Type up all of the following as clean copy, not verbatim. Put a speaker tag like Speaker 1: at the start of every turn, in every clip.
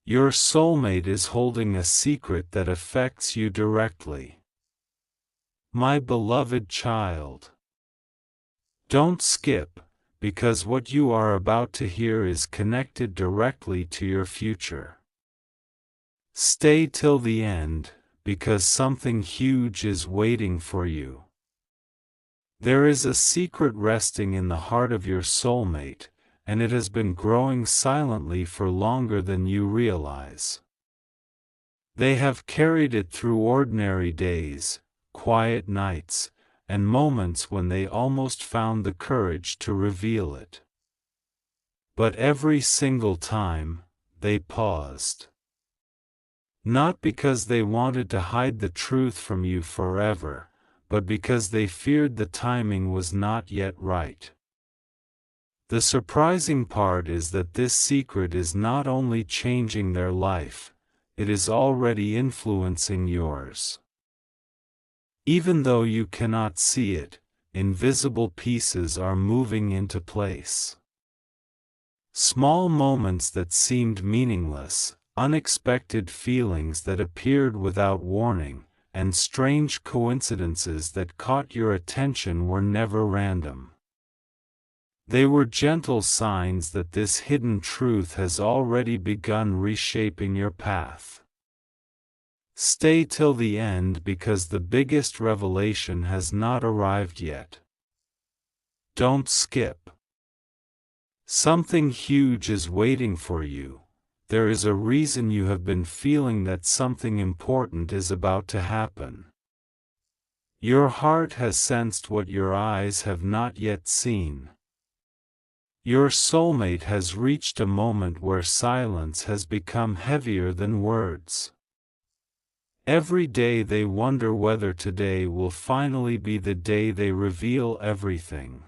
Speaker 1: Your soulmate is holding a secret that affects you directly. My beloved child, don't skip, because what you are about to hear is connected directly to your future. Stay till the end, because something huge is waiting for you. There is a secret resting in the heart of your soulmate, and it has been growing silently for longer than you realize. They have carried it through ordinary days, quiet nights, and moments when they almost found the courage to reveal it. But every single time, they paused. Not because they wanted to hide the truth from you forever, but because they feared the timing was not yet right. The surprising part is that this secret is not only changing their life, it is already influencing yours. Even though you cannot see it, invisible pieces are moving into place. Small moments that seemed meaningless, unexpected feelings that appeared without warning, and strange coincidences that caught your attention were never random. They were gentle signs that this hidden truth has already begun reshaping your path. Stay till the end because the biggest revelation has not arrived yet. Don't skip. Something huge is waiting for you. There is a reason you have been feeling that something important is about to happen. Your heart has sensed what your eyes have not yet seen. Your soulmate has reached a moment where silence has become heavier than words. Every day they wonder whether today will finally be the day they reveal everything.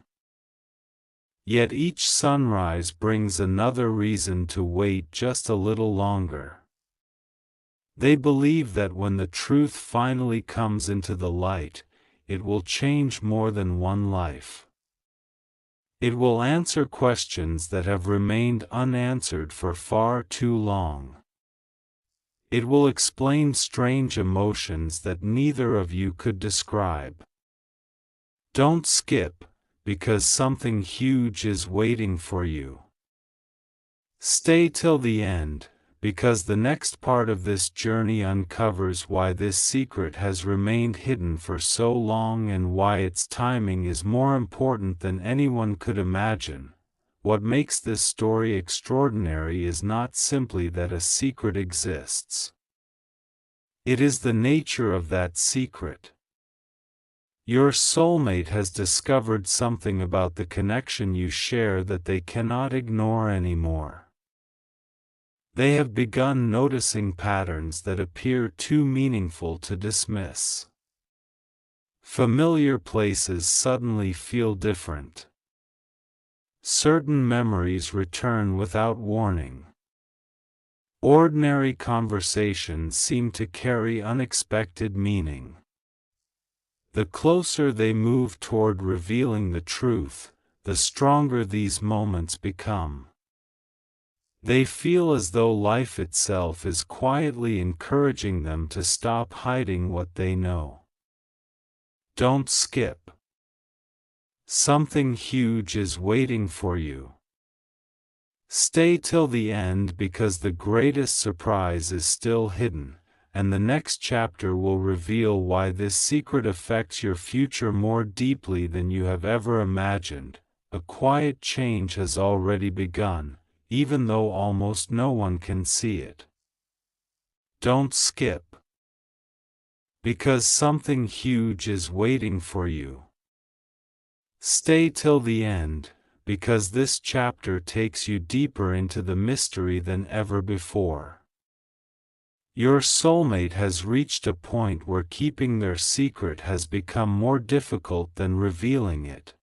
Speaker 1: Yet each sunrise brings another reason to wait just a little longer. They believe that when the truth finally comes into the light, it will change more than one life. It will answer questions that have remained unanswered for far too long. It will explain strange emotions that neither of you could describe. Don't skip, because something huge is waiting for you. Stay till the end, because the next part of this journey uncovers why this secret has remained hidden for so long and why its timing is more important than anyone could imagine. What makes this story extraordinary is not simply that a secret exists. It is the nature of that secret. Your soulmate has discovered something about the connection you share that they cannot ignore anymore. They have begun noticing patterns that appear too meaningful to dismiss. Familiar places suddenly feel different. Certain memories return without warning. Ordinary conversations seem to carry unexpected meaning. The closer they move toward revealing the truth, the stronger these moments become. They feel as though life itself is quietly encouraging them to stop hiding what they know. Don't skip. Something huge is waiting for you. Stay till the end because the greatest surprise is still hidden, and the next chapter will reveal why this secret affects your future more deeply than you have ever imagined. A quiet change has already begun, even though almost no one can see it. Don't skip. Because something huge is waiting for you. Stay till the end, because this chapter takes you deeper into the mystery than ever before. Your soulmate has reached a point where keeping their secret has become more difficult than revealing it.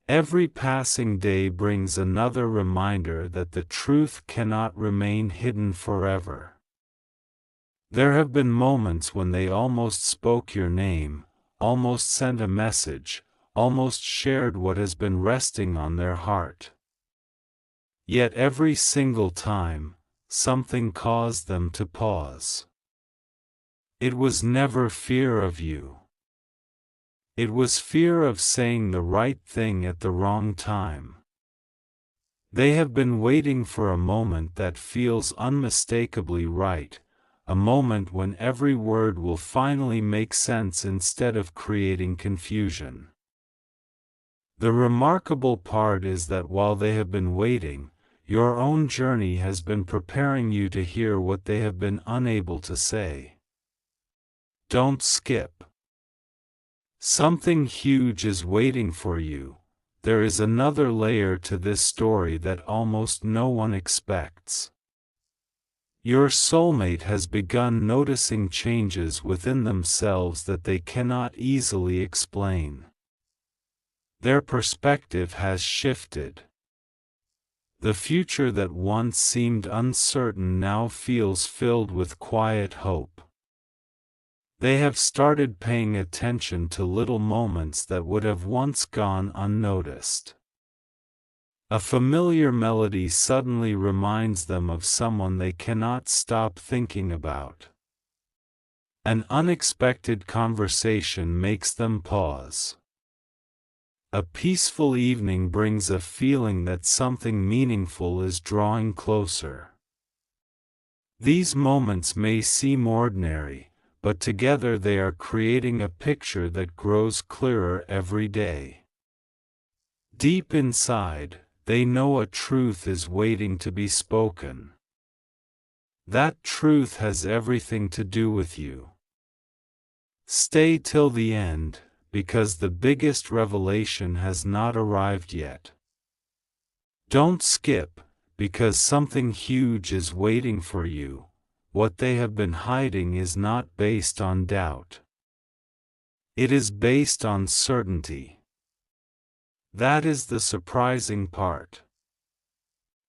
Speaker 1: Every passing day brings another reminder that the truth cannot remain hidden forever. There have been moments when they almost spoke your name, almost sent a message, almost shared what has been resting on their heart. Yet every single time, something caused them to pause. It was never fear of you. It was fear of saying the right thing at the wrong time. They have been waiting for a moment that feels unmistakably right, a moment when every word will finally make sense instead of creating confusion. The remarkable part is that while they have been waiting, your own journey has been preparing you to hear what they have been unable to say. Don't skip. Something huge is waiting for you. There is another layer to this story that almost no one expects. Your soulmate has begun noticing changes within themselves that they cannot easily explain. Their perspective has shifted. The future that once seemed uncertain now feels filled with quiet hope. They have started paying attention to little moments that would have once gone unnoticed. A familiar melody suddenly reminds them of someone they cannot stop thinking about. An unexpected conversation makes them pause. A peaceful evening brings a feeling that something meaningful is drawing closer. These moments may seem ordinary, but together they are creating a picture that grows clearer every day. Deep inside, they know a truth is waiting to be spoken. That truth has everything to do with you. Stay till the end, because the biggest revelation has not arrived yet. Don't skip, because something huge is waiting for you. What they have been hiding is not based on doubt. It is based on certainty. That is the surprising part.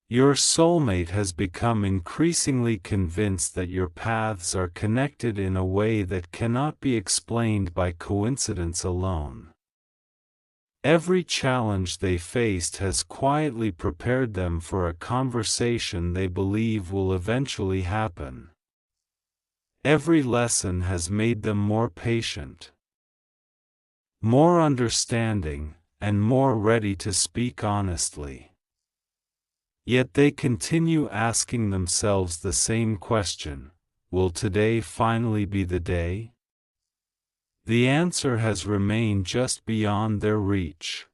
Speaker 1: Your soulmate has become increasingly convinced that your paths are connected in a way that cannot be explained by coincidence alone. Every challenge they faced has quietly prepared them for a conversation they believe will eventually happen. Every lesson has made them more patient, more understanding, and more ready to speak honestly. Yet they continue asking themselves the same question: will today finally be the day? The answer has remained just beyond their reach.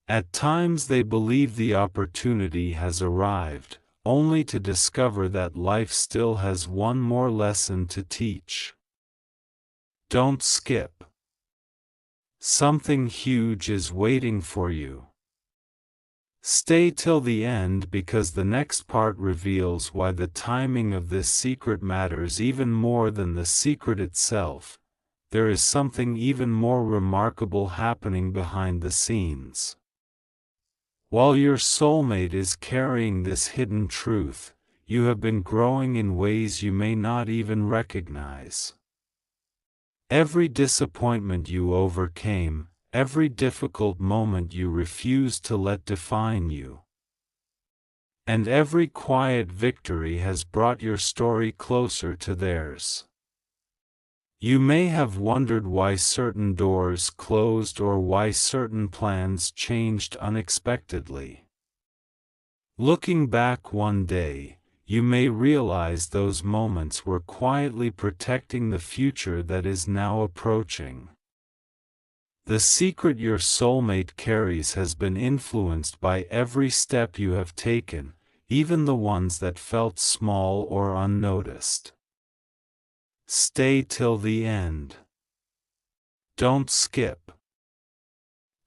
Speaker 1: At times they believe the opportunity has arrived, only to discover that life still has one more lesson to teach. Don't skip. Something huge is waiting for you. Stay till the end, because the next part reveals why the timing of this secret matters even more than the secret itself. There is something even more remarkable happening behind the scenes. While your soulmate is carrying this hidden truth, you have been growing in ways you may not even recognize. Every disappointment you overcame, every difficult moment you refused to let define you, and every quiet victory has brought your story closer to theirs. You may have wondered why certain doors closed or why certain plans changed unexpectedly. Looking back one day, you may realize those moments were quietly protecting the future that is now approaching. The secret your soulmate carries has been influenced by every step you have taken, even the ones that felt small or unnoticed. Stay till the end. Don't skip.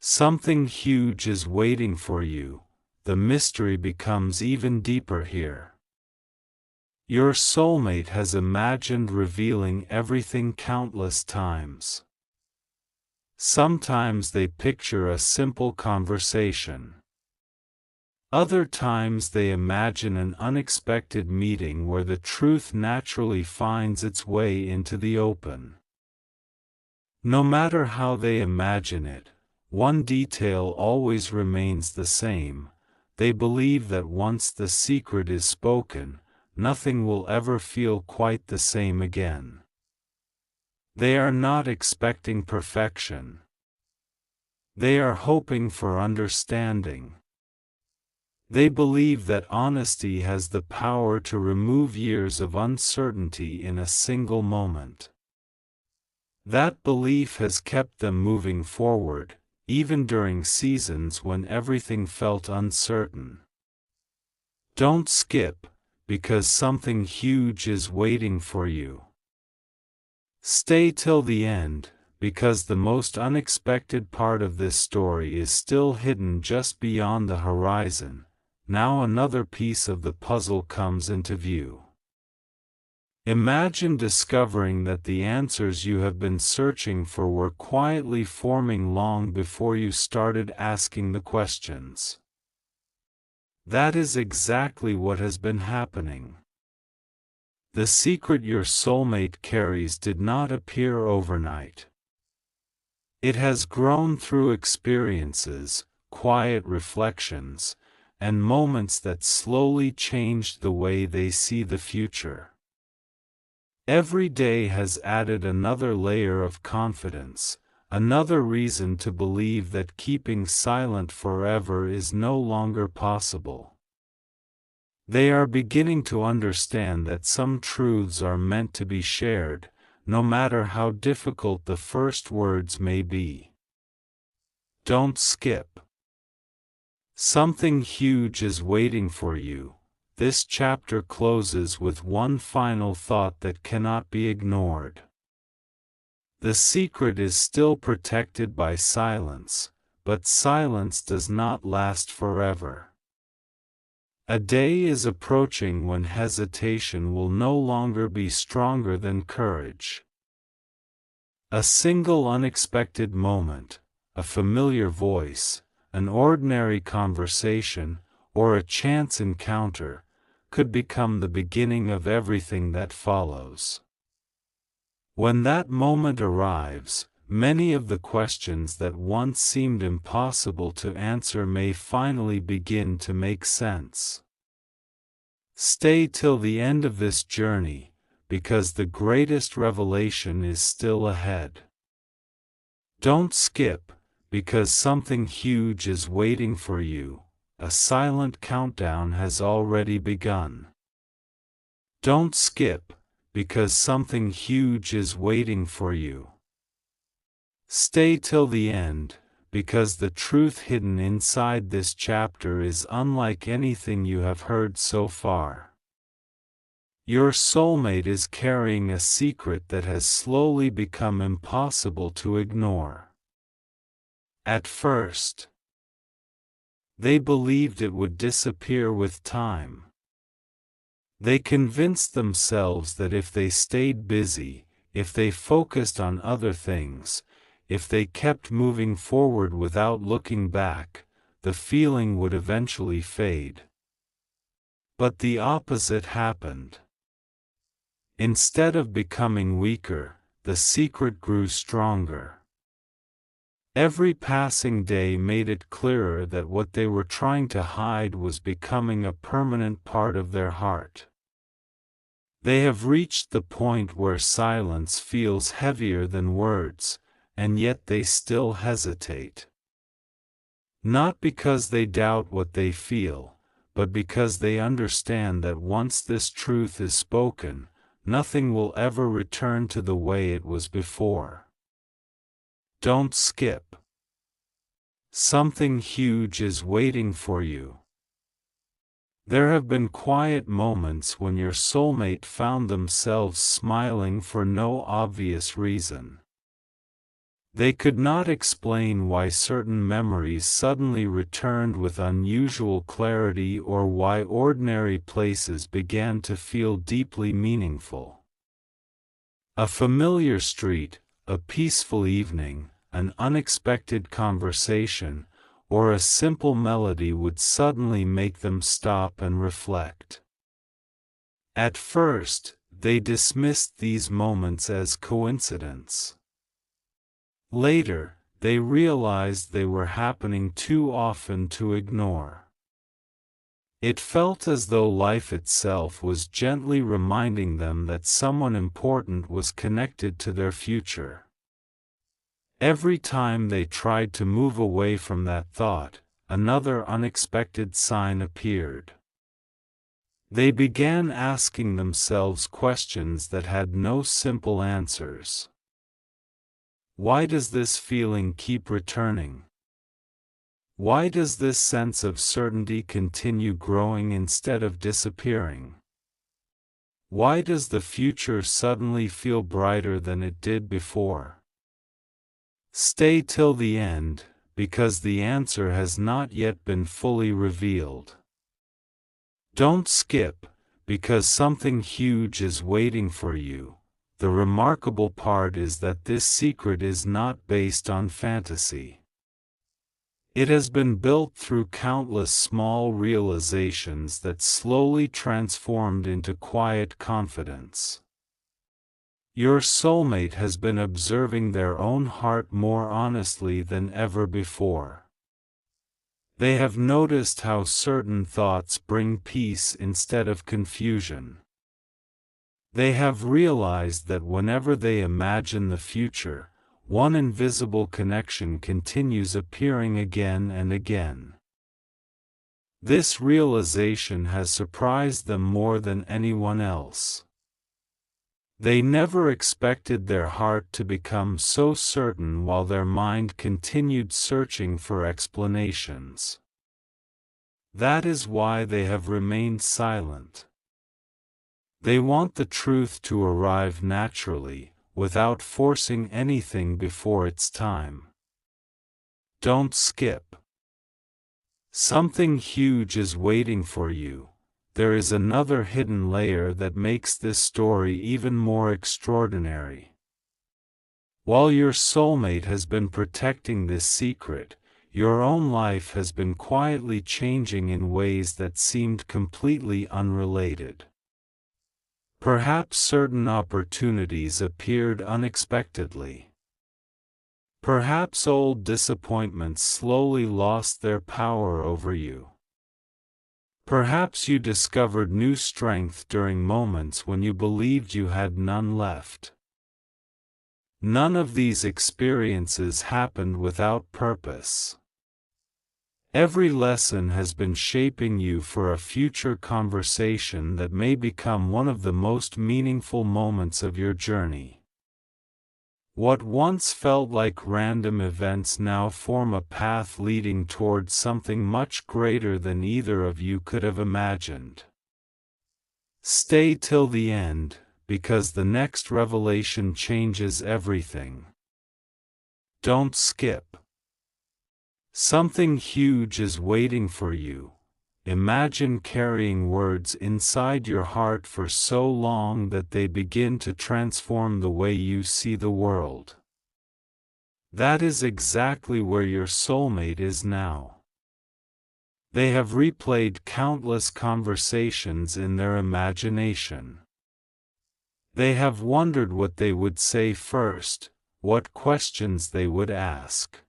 Speaker 1: Something huge is waiting for you. The mystery becomes even deeper here. Your soulmate has imagined revealing everything countless times. Sometimes they picture a simple conversation. Other times they imagine an unexpected meeting where the truth naturally finds its way into the open. No matter how they imagine it, one detail always remains the same: they believe that once the secret is spoken, nothing will ever feel quite the same again. They are not expecting perfection. They are hoping for understanding. They believe that honesty has the power to remove years of uncertainty in a single moment. That belief has kept them moving forward, even during seasons when everything felt uncertain. Don't skip, because something huge is waiting for you. Stay till the end, because the most unexpected part of this story is still hidden just beyond the horizon. Now another piece of the puzzle comes into view. Imagine discovering that the answers you have been searching for were quietly forming long before you started asking the questions. That is exactly what has been happening. The secret your soulmate carries did not appear overnight. It has grown through experiences, quiet reflections, and moments that slowly changed the way they see the future. Every day has added another layer of confidence, another reason to believe that keeping silent forever is no longer possible. They are beginning to understand that some truths are meant to be shared, no matter how difficult the first words may be. Don't skip. Something huge is waiting for you. This chapter closes with one final thought that cannot be ignored. The secret is still protected by silence, but silence does not last forever. A day is approaching when hesitation will no longer be stronger than courage. A single unexpected moment, a familiar voice, an ordinary conversation, or a chance encounter, could become the beginning of everything that follows. When that moment arrives, many of the questions that once seemed impossible to answer may finally begin to make sense. Stay till the end of this journey, because the greatest revelation is still ahead. Don't skip, because something huge is waiting for you. A silent countdown has already begun. Don't skip, because something huge is waiting for you. Stay till the end, because the truth hidden inside this chapter is unlike anything you have heard so far. Your soulmate is carrying a secret that has slowly become impossible to ignore. At first, they believed it would disappear with time. They convinced themselves that if they stayed busy, if they focused on other things, if they kept moving forward without looking back, the feeling would eventually fade. But the opposite happened. Instead of becoming weaker, the secret grew stronger. Every passing day made it clearer that what they were trying to hide was becoming a permanent part of their heart. They have reached the point where silence feels heavier than words, and yet they still hesitate. Not because they doubt what they feel, but because they understand that once this truth is spoken, nothing will ever return to the way it was before. Don't skip. Something huge is waiting for you. There have been quiet moments when your soulmate found themselves smiling for no obvious reason. They could not explain why certain memories suddenly returned with unusual clarity or why ordinary places began to feel deeply meaningful. A familiar street, a peaceful evening, an unexpected conversation, or a simple melody would suddenly make them stop and reflect. At first, they dismissed these moments as coincidence. Later, they realized they were happening too often to ignore. It felt as though life itself was gently reminding them that someone important was connected to their future. Every time they tried to move away from that thought, another unexpected sign appeared. They began asking themselves questions that had no simple answers. Why does this feeling keep returning? Why does this sense of certainty continue growing instead of disappearing? Why does the future suddenly feel brighter than it did before? Stay till the end, because the answer has not yet been fully revealed. Don't skip, because something huge is waiting for you. The remarkable part is that this secret is not based on fantasy. It has been built through countless small realizations that slowly transformed into quiet confidence. Your soulmate has been observing their own heart more honestly than ever before. They have noticed how certain thoughts bring peace instead of confusion. They have realized that whenever they imagine the future, one invisible connection continues appearing again and again. This realization has surprised them more than anyone else. They never expected their heart to become so certain while their mind continued searching for explanations. That is why they have remained silent. They want the truth to arrive naturally, without forcing anything before its time. Don't skip. Something huge is waiting for you. There is another hidden layer that makes this story even more extraordinary. While your soulmate has been protecting this secret, your own life has been quietly changing in ways that seemed completely unrelated. Perhaps certain opportunities appeared unexpectedly. Perhaps old disappointments slowly lost their power over you. Perhaps you discovered new strength during moments when you believed you had none left. None of these experiences happened without purpose. Every lesson has been shaping you for a future conversation that may become one of the most meaningful moments of your journey. What once felt like random events now form a path leading towards something much greater than either of you could have imagined. Stay till the end, because the next revelation changes everything. Don't skip. Something huge is waiting for you. Imagine carrying words inside your heart for so long that they begin to transform the way you see the world. That is exactly where your soulmate is now. They have replayed countless conversations in their imagination. They have wondered what they would say first, what questions they would ask,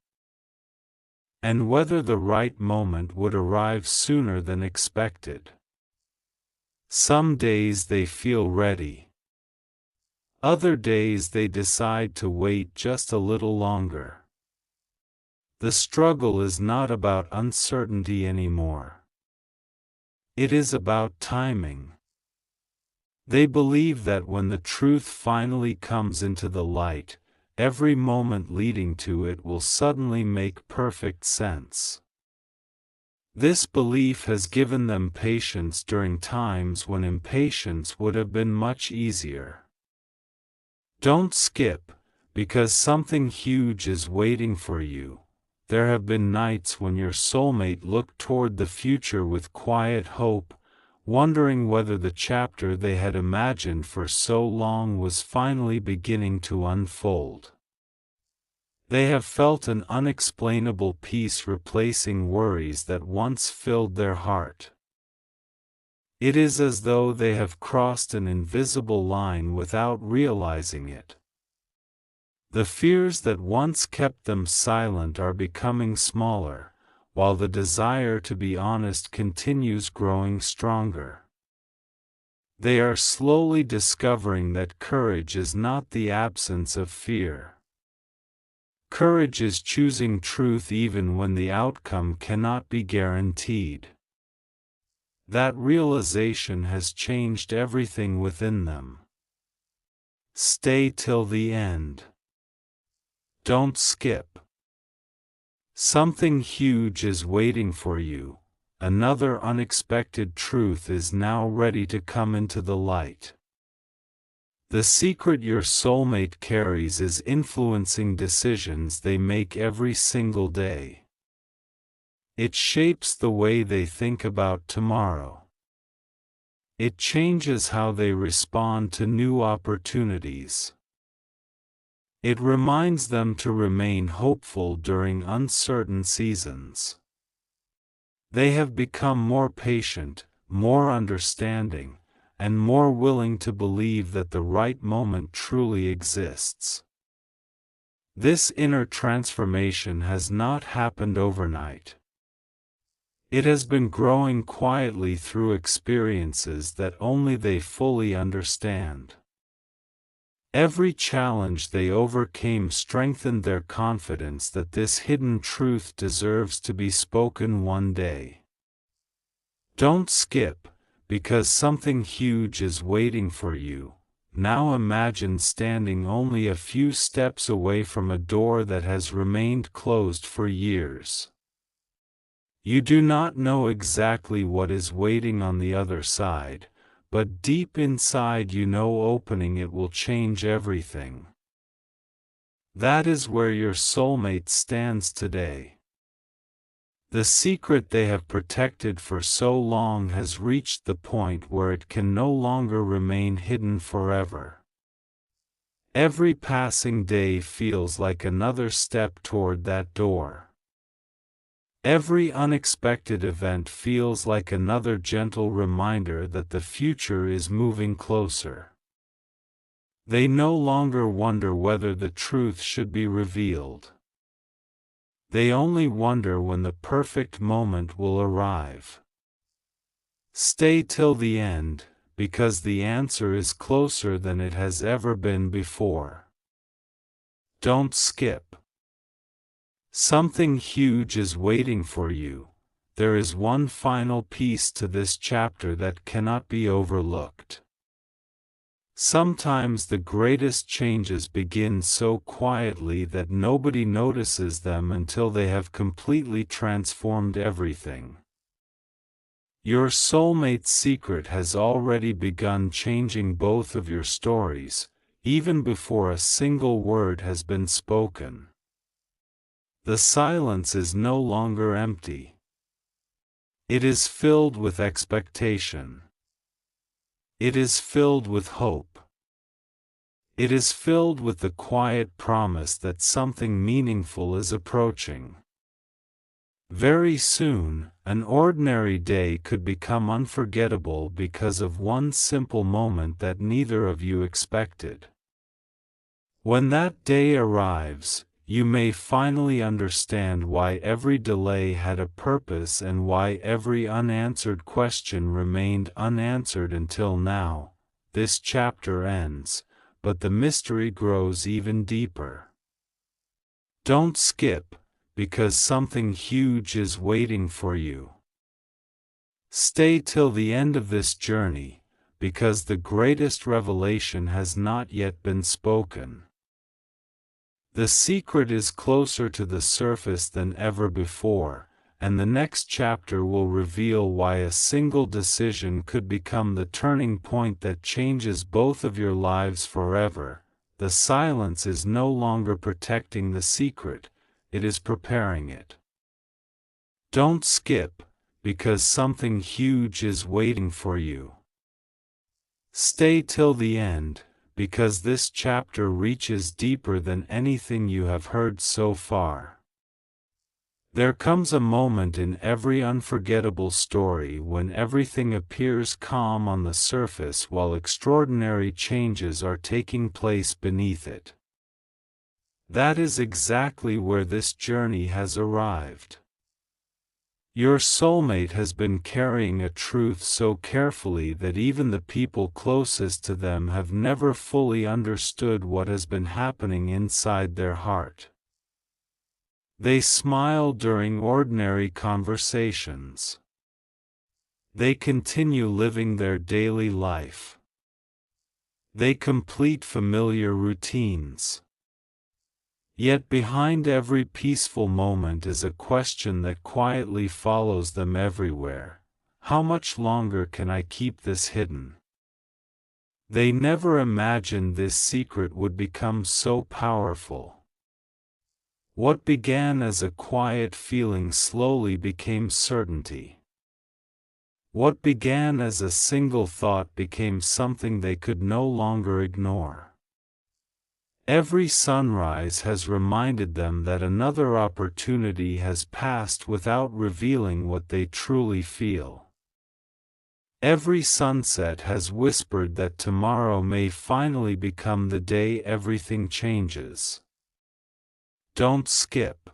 Speaker 1: and whether the right moment would arrive sooner than expected. Some days they feel ready. Other days they decide to wait just a little longer. The struggle is not about uncertainty anymore. It is about timing. They believe that when the truth finally comes into the light, every moment leading to it will suddenly make perfect sense. This belief has given them patience during times when impatience would have been much easier. Don't skip, because something huge is waiting for you. There have been nights when your soulmate looked toward the future with quiet hope, wondering whether the chapter they had imagined for so long was finally beginning to unfold. They have felt an unexplainable peace replacing worries that once filled their heart. It is as though they have crossed an invisible line without realizing it. The fears that once kept them silent are becoming smaller, while the desire to be honest continues growing stronger. They are slowly discovering that courage is not the absence of fear. Courage is choosing truth even when the outcome cannot be guaranteed. That realization has changed everything within them. Stay till the end. Don't skip. Something huge is waiting for you. Another unexpected truth is now ready to come into the light. The secret your soulmate carries is influencing decisions they make every single day. It shapes the way they think about tomorrow. It changes how they respond to new opportunities. It reminds them to remain hopeful during uncertain seasons. They have become more patient, more understanding, and more willing to believe that the right moment truly exists. This inner transformation has not happened overnight. It has been growing quietly through experiences that only they fully understand. Every challenge they overcame strengthened their confidence that this hidden truth deserves to be spoken one day. Don't skip, because something huge is waiting for you. Now imagine standing only a few steps away from a door that has remained closed for years. You do not know exactly what is waiting on the other side, but deep inside you know opening it will change everything. That is where your soulmate stands today. The secret they have protected for so long has reached the point where it can no longer remain hidden forever. Every passing day feels like another step toward that door. Every unexpected event feels like another gentle reminder that the future is moving closer. They no longer wonder whether the truth should be revealed. They only wonder when the perfect moment will arrive. Stay till the end, because the answer is closer than it has ever been before. Don't skip. Something huge is waiting for you. There is one final piece to this chapter that cannot be overlooked. Sometimes the greatest changes begin so quietly that nobody notices them until they have completely transformed everything. Your soulmate's secret has already begun changing both of your stories, even before a single word has been spoken. The silence is no longer empty. It is filled with expectation. It is filled with hope. It is filled with the quiet promise that something meaningful is approaching. Very soon, an ordinary day could become unforgettable because of one simple moment that neither of you expected. When that day arrives, you may finally understand why every delay had a purpose and why every unanswered question remained unanswered until now. This chapter ends, but the mystery grows even deeper. Don't skip, because something huge is waiting for you. Stay till the end of this journey, because the greatest revelation has not yet been spoken. The secret is closer to the surface than ever before, and the next chapter will reveal why a single decision could become the turning point that changes both of your lives forever. The silence is no longer protecting the secret, it is preparing it. Don't skip, because something huge is waiting for you. Stay till the end, because this chapter reaches deeper than anything you have heard so far. There comes a moment in every unforgettable story when everything appears calm on the surface while extraordinary changes are taking place beneath it. That is exactly where this journey has arrived. Your soulmate has been carrying a truth so carefully that even the people closest to them have never fully understood what has been happening inside their heart. They smile during ordinary conversations. They continue living their daily life. They complete familiar routines. Yet behind every peaceful moment is a question that quietly follows them everywhere. How much longer can I keep this hidden? They never imagined this secret would become so powerful. What began as a quiet feeling slowly became certainty. What began as a single thought became something they could no longer ignore. Every sunrise has reminded them that another opportunity has passed without revealing what they truly feel. Every sunset has whispered that tomorrow may finally become the day everything changes. Don't skip.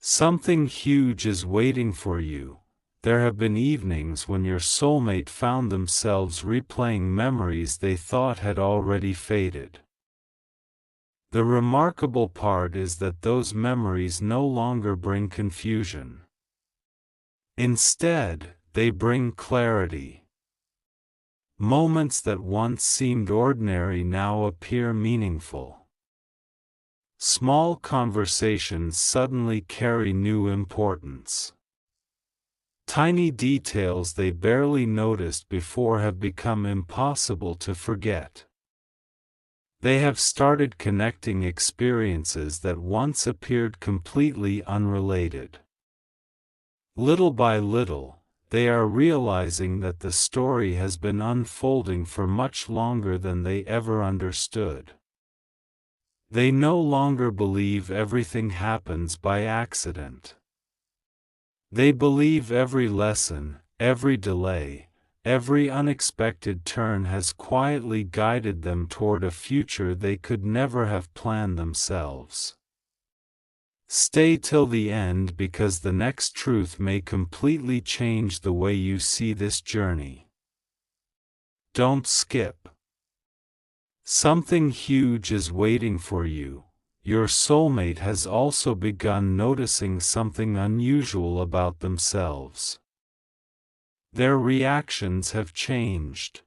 Speaker 1: Something huge is waiting for you. There have been evenings when your soulmate found themselves replaying memories they thought had already faded. The remarkable part is that those memories no longer bring confusion. Instead, they bring clarity. Moments that once seemed ordinary now appear meaningful. Small conversations suddenly carry new importance. Tiny details they barely noticed before have become impossible to forget. They have started connecting experiences that once appeared completely unrelated. Little by little, they are realizing that the story has been unfolding for much longer than they ever understood. They no longer believe everything happens by accident. They believe every lesson, every delay, every unexpected turn has quietly guided them toward a future they could never have planned themselves. Stay till the end because the next truth may completely change the way you see this journey. Don't skip. Something huge is waiting for you. Your soulmate has also begun noticing something unusual about themselves. Their reactions have changed.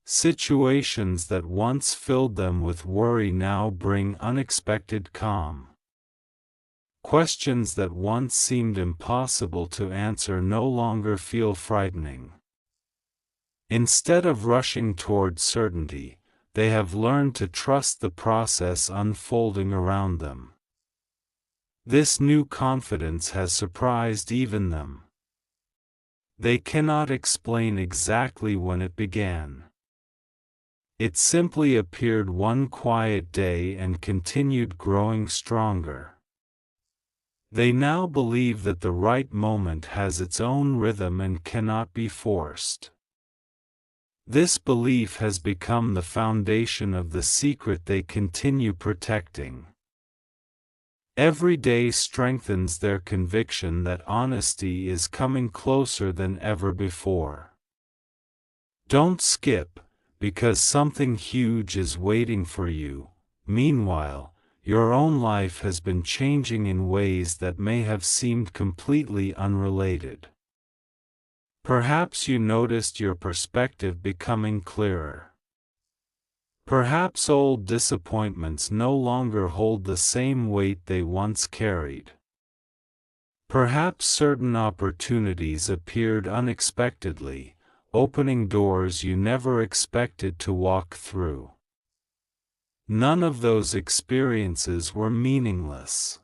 Speaker 1: Situations that once filled them with worry now bring unexpected calm. Questions that once seemed impossible to answer no longer feel frightening. Instead of rushing toward certainty, they have learned to trust the process unfolding around them. This new confidence has surprised even them. They cannot explain exactly when it began. It simply appeared one quiet day and continued growing stronger. They now believe that the right moment has its own rhythm and cannot be forced. This belief has become the foundation of the secret they continue protecting. Every day strengthens their conviction that honesty is coming closer than ever before. Don't skip, because something huge is waiting for you. Meanwhile, your own life has been changing in ways that may have seemed completely unrelated. Perhaps you noticed your perspective becoming clearer. Perhaps old disappointments no longer hold the same weight they once carried. Perhaps certain opportunities appeared unexpectedly, opening doors you never expected to walk through. None of those experiences were meaningless.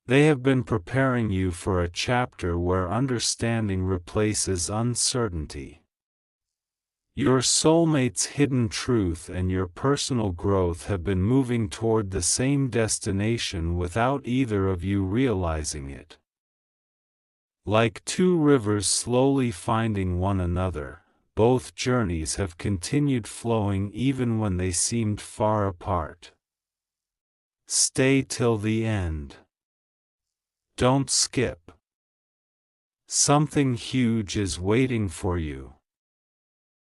Speaker 1: They have been preparing you for a chapter where understanding replaces uncertainty. Your soulmate's hidden truth and your personal growth have been moving toward the same destination without either of you realizing it. Like two rivers slowly finding one another, both journeys have continued flowing even when they seemed far apart. Stay till the end. Don't skip. Something huge is waiting for you.